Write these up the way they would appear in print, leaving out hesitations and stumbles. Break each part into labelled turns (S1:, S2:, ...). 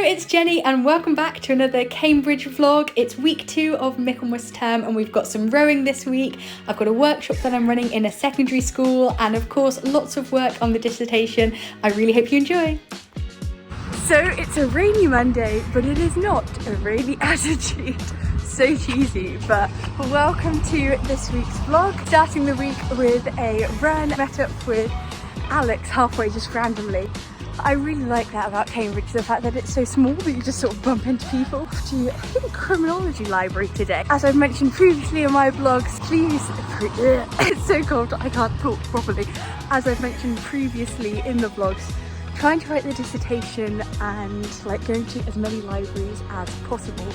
S1: it's Jenny and welcome back to another Cambridge vlog. It's week 2 of Michaelmas term and we've got some rowing this week. I've got a workshop that I'm running in a secondary school and of course lots of work on the dissertation. I really hope you enjoy. So it's a rainy Monday, but it is not a rainy attitude. So cheesy, but welcome to this week's vlog. Starting the week with a run. Met up with Alex halfway just randomly. I really like that about Cambridge, the fact that it's so small that you just sort of bump into people. To, I think, criminology library today. As I've mentioned previously in my vlogs, please, it's so cold I can't talk properly. As I've mentioned previously in the vlogs, trying to write the dissertation and like going to as many libraries as possible.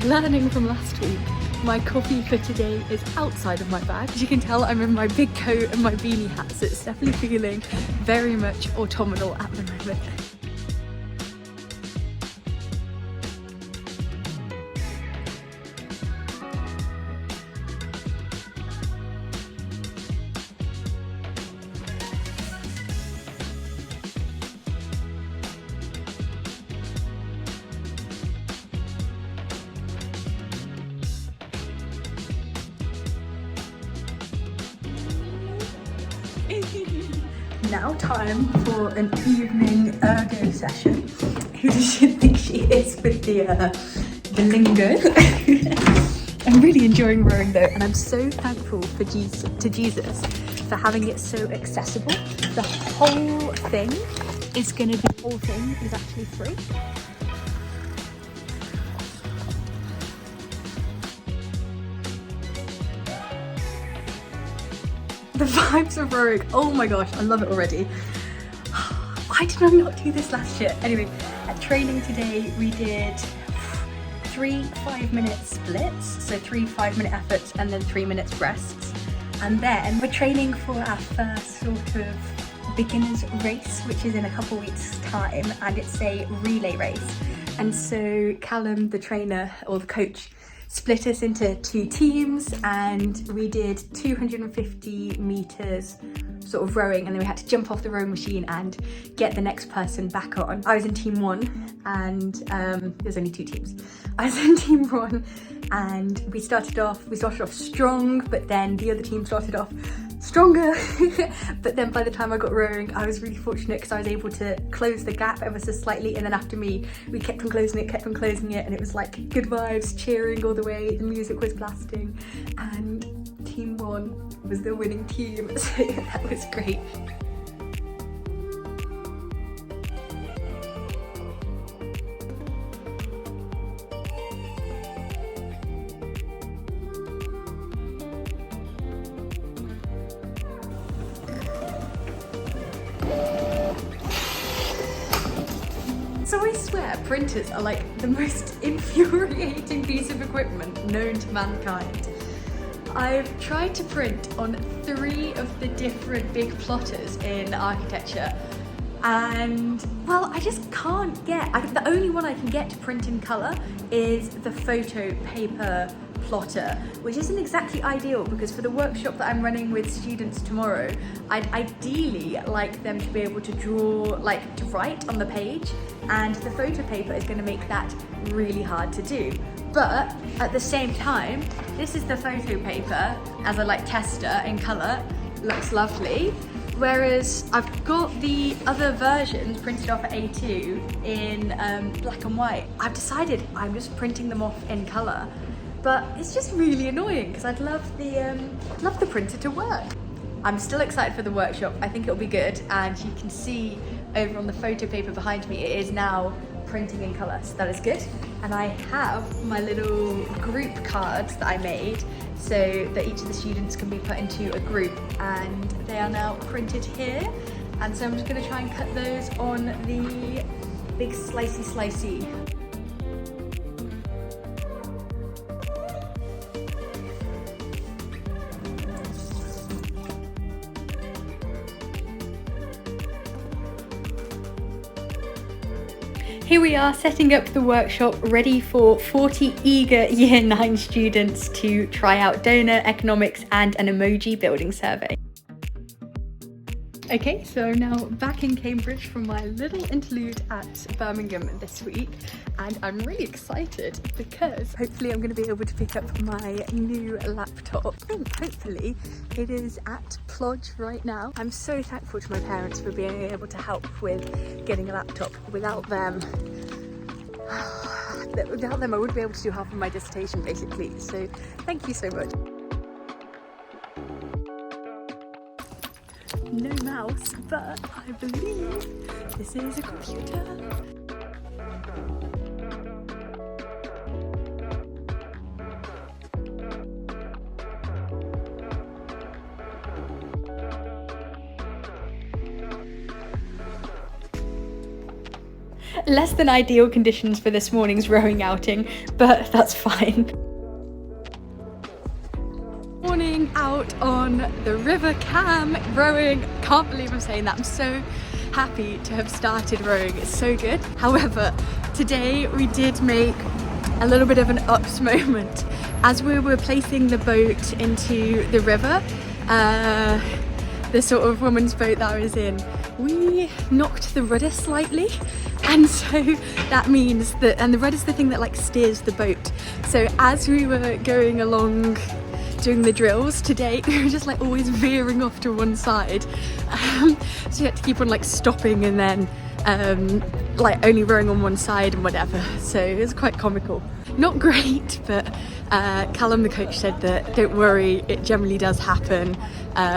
S1: Learning from last week, my coffee for today is outside of my bag. As you can tell, I'm in my big coat and my beanie hat, so it's definitely feeling very much autumnal at the moment. Now time for an evening ergo session. Who does she think she is with the lingo? I'm really enjoying rowing though, and I'm so thankful for Jesus for having it so accessible. The whole thing is actually free. The vibes of rowing, oh my gosh, I love it already. Why did I not do this last year? Anyway, at training today we did 3 5-minute splits, so 3 5-minute efforts and then 3 minutes rests. And then we're training for our first sort of beginner's race, which is in a couple weeks time, and it's a relay race. And so Callum, the trainer or the coach, split us into 2 teams and we did 250 meters sort of rowing, and then we had to jump off the rowing machine and get the next person back on. I was in team 1 and there's only 2 teams. I was in team 1 and we started off strong, but then the other team started off stronger. But then by the time I got rowing, I was really fortunate because I was able to close the gap ever so slightly, and then after me we kept on closing it, and it was like good vibes, cheering all the way, the music was blasting, and team 1 was the winning team, so that was great. So I swear printers are like the most infuriating piece of equipment known to mankind. I've tried to print on 3 of the different big plotters in architecture and well, I just can't get, the only one I can get to print in colour is the photo paper plotter, which isn't exactly ideal because for the workshop that I'm running with students tomorrow, I'd ideally like them to be able to draw, like to write on the page, and the photo paper is going to make that really hard to do. But at the same time, this is the photo paper as a like tester in colour, looks lovely. Whereas I've got the other versions printed off at A2 in black and white. I've decided I'm just printing them off in colour. But it's just really annoying because I'd love the printer to work. I'm still excited for the workshop. I think it'll be good, and you can see over on the photo paper behind me, it is now printing in colour, so that is good. And I have my little group cards that I made so that each of the students can be put into a group, and they are now printed here. And so I'm just going to try and cut those on the big slicey. Here we are setting up the workshop ready for 40 eager Year 9 students to try out donor, economics and an emoji building survey. Okay, so I'm now back in Cambridge from my little interlude at Birmingham this week, and I'm really excited because hopefully I'm going to be able to pick up my new laptop. I think hopefully it is at Plodge right now. I'm so thankful to my parents for being able to help with getting a laptop. Without them I wouldn't be able to do half of my dissertation basically, so thank you so much. No mouse, but I believe this is a computer. Less than ideal conditions for this morning's rowing outing, but that's fine. Morning out on the River Cam rowing. Can't believe I'm saying that. I'm so happy to have started rowing. It's so good. However, today we did make a little bit of an ups moment. As we were placing the boat into the river, the sort of woman's boat that I was in, we knocked the rudder slightly, and so that means that, and the rudder's the thing that like steers the boat. So as we were going along doing the drills today, we were just like always veering off to one side, so you had to keep on like stopping and then like only rowing on one side and whatever, so it was quite comical. Not great, but Callum the coach said that don't worry, it generally does happen.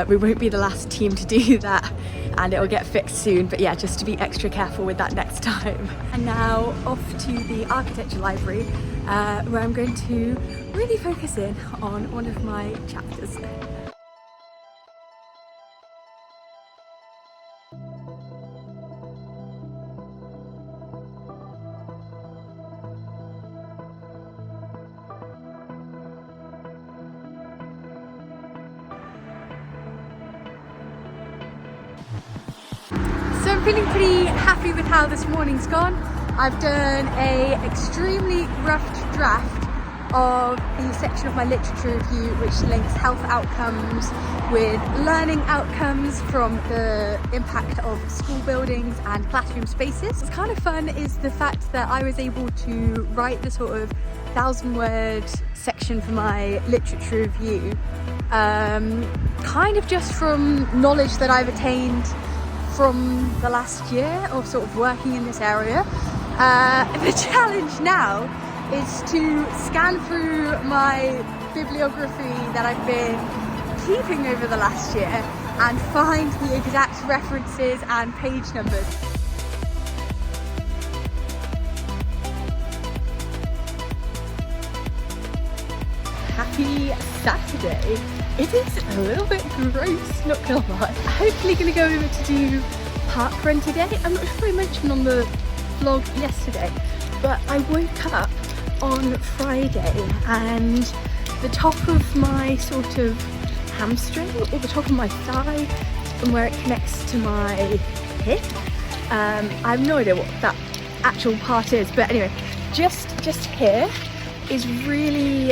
S1: We won't be the last team to do that and it'll get fixed soon, but yeah, just to be extra careful with that next time. And now off to the architecture library, where I'm going to really focus in on one of my chapters. So I'm feeling pretty happy with how this morning's gone. I've done a extremely rough draft of the section of my literature review which links health outcomes with learning outcomes from the impact of school buildings and classroom spaces. What's kind of fun is the fact that I was able to write the sort of 1,000-word section for my literature review kind of just from knowledge that I've attained from the last year of sort of working in this area. The challenge now is to scan through my bibliography that I've been keeping over the last year and find the exact references and page numbers. Happy Saturday. It is a little bit gross, not gonna lie. Hopefully gonna go over to do Parkrun today. I'm not sure if I mentioned on the vlog yesterday, but I woke up on Friday and the top of my sort of hamstring, or the top of my thigh, and where it connects to my hip, I have no idea what that actual part is, but anyway, just here is really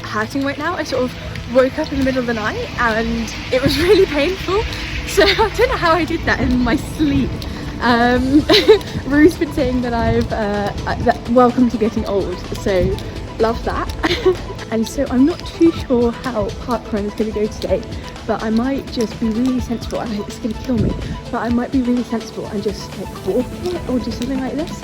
S1: hurting right now. I sort of woke up in the middle of the night and it was really painful, so I don't know how I did that in my sleep. Rue's been saying that that welcome to getting old, so love that. And so I'm not too sure how Parkrun is going to go today, but I might just be really sensible. I know it's going to kill me, but I might be really sensible and just like walk it or do something like this.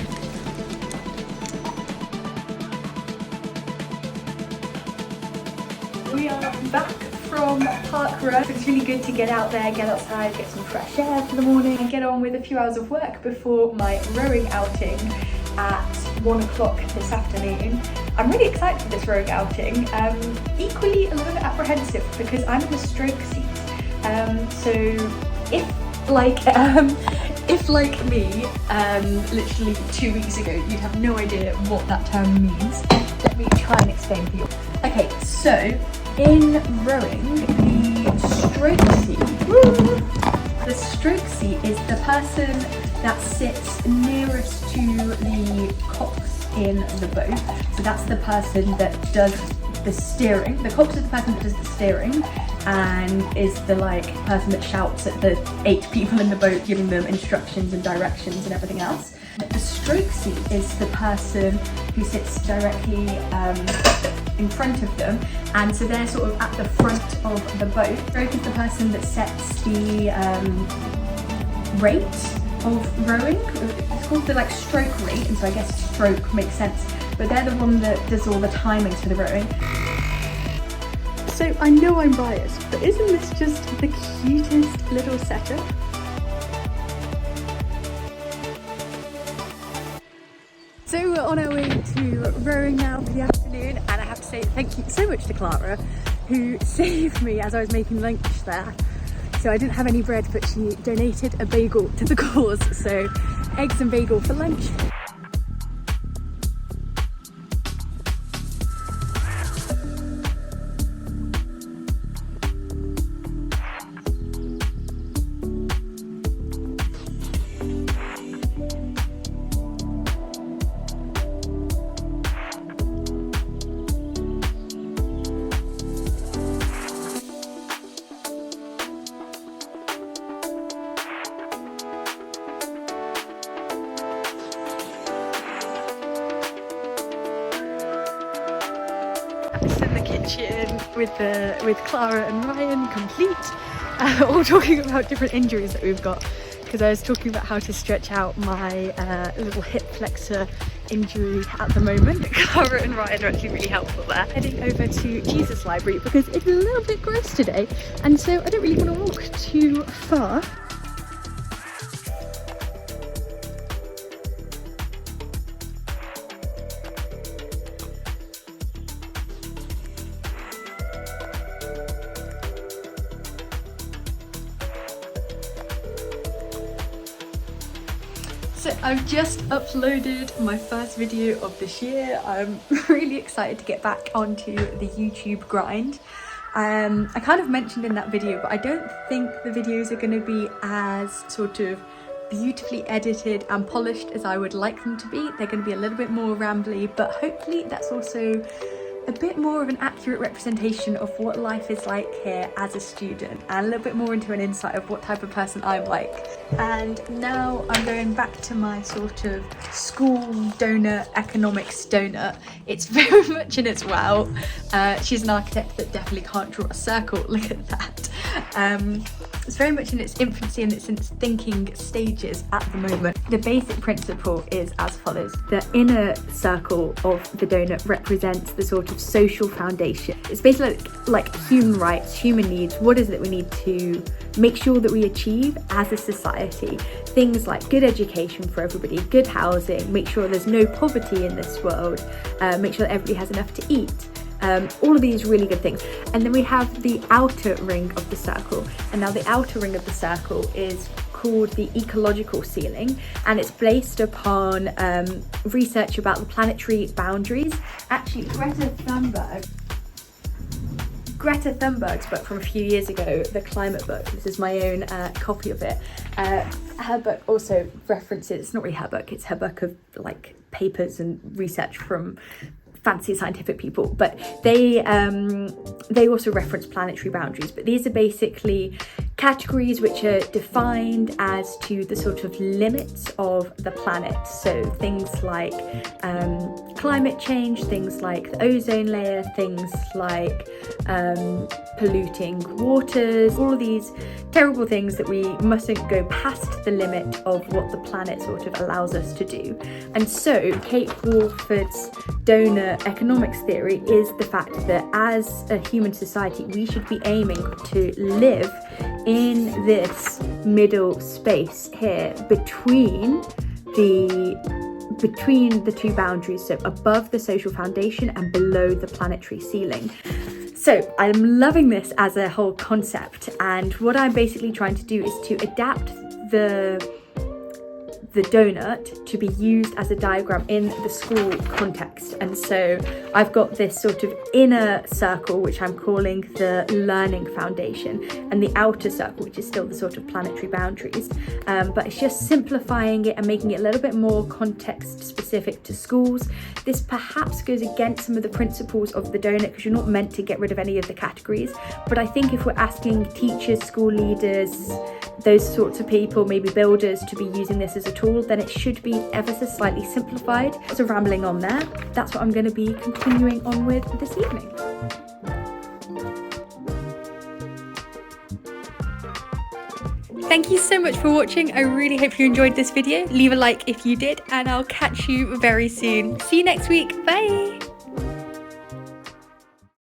S1: We are back from Parkrun. It's really good to get out there, get outside, get some fresh air for the morning and get on with a few hours of work before my rowing outing at 1 o'clock this afternoon. I'm really excited for this rowing outing, equally a little bit apprehensive because I'm in the stroke seat. So if like me, literally 2 weeks ago, you'd have no idea what that term means. Let me try and explain for you. Okay, so in rowing, the stroke seat is the person that sits nearest to the cox in the boat. So that's the person that does the steering. The cox is the person that does the steering, and is the like person that shouts at the 8 people in the boat, giving them instructions and directions and everything else. The stroke seat is the person who sits directly in front of them, and so they're sort of at the front of the boat. Stroke is the person that sets the rate of rowing. It's called the like stroke rate, and so I guess stroke makes sense, but they're the one that does all the timings for the rowing. So I know I'm biased, but isn't this just the cutest little setup? So we're on our way to rowing now for the afternoon, and I have to say thank you so much to Clara, who saved me as I was making lunch there. So I didn't have any bread, but she donated a bagel to the cause. So eggs and bagel for lunch. In the kitchen with Clara and Ryan, complete, all talking about different injuries that we've got, because I was talking about how to stretch out my little hip flexor injury at the moment. Clara and Ryan are actually really helpful there. Heading over to Jesus Library because it's a little bit gross today, and so I don't really want to walk too far. So I've just uploaded my first video of this year. I'm really excited to get back onto the YouTube grind. I kind of mentioned in that video, but I don't think the videos are going to be as sort of beautifully edited and polished as I would like them to be. They're going to be a little bit more rambly, but hopefully that's also a bit more of an accurate representation of what life is like here as a student, and a little bit more into an insight of what type of person I'm like. And now I'm going back to my sort of school donut, economics donut. It's very much in its wow. She's an architect that definitely can't draw a circle, look at that. It's very much in its infancy and its thinking stages at the moment. The basic principle is as follows. The inner circle of the donut represents the sort of social foundation. It's basically like human rights, human needs. What is it that we need to make sure that we achieve as a society? Things like good education for everybody, good housing, make sure there's no poverty in this world, make sure that everybody has enough to eat. All of these really good things. And then we have the outer ring of the circle. And now the outer ring of the circle is called the ecological ceiling, and it's based upon research about the planetary boundaries. Actually, Greta Thunberg's book from a few years ago, the climate book, this is my own copy of it, her book also references, it's not really her book, it's her book of like papers and research from fancy scientific people, but they also reference planetary boundaries. But these are basically categories which are defined as to the sort of limits of the planet. So things like climate change, things like the ozone layer, things like polluting waters, all of these terrible things that we mustn't go past the limit of what the planet sort of allows us to do. And so Kate Walford's donor economics theory is the fact that as a human society we should be aiming to live in this middle space here between the two boundaries, so above the social foundation and below the planetary ceiling. So I'm loving this as a whole concept, and what I'm basically trying to do is to adapt the the donut to be used as a diagram in the school context. And so I've got this sort of inner circle, which I'm calling the learning foundation, and the outer circle, which is still the sort of planetary boundaries. But it's just simplifying it and making it a little bit more context specific to schools. This perhaps goes against some of the principles of the donut, because you're not meant to get rid of any of the categories. But I think if we're asking teachers, school leaders, those sorts of people, maybe builders, to be using this as a tool, then it should be ever so slightly simplified. So rambling on there, that's what I'm going to be continuing on with this evening. Thank you so much for watching. I really hope you enjoyed this video. Leave a like if you did, and I'll catch you very soon. See you next week. Bye.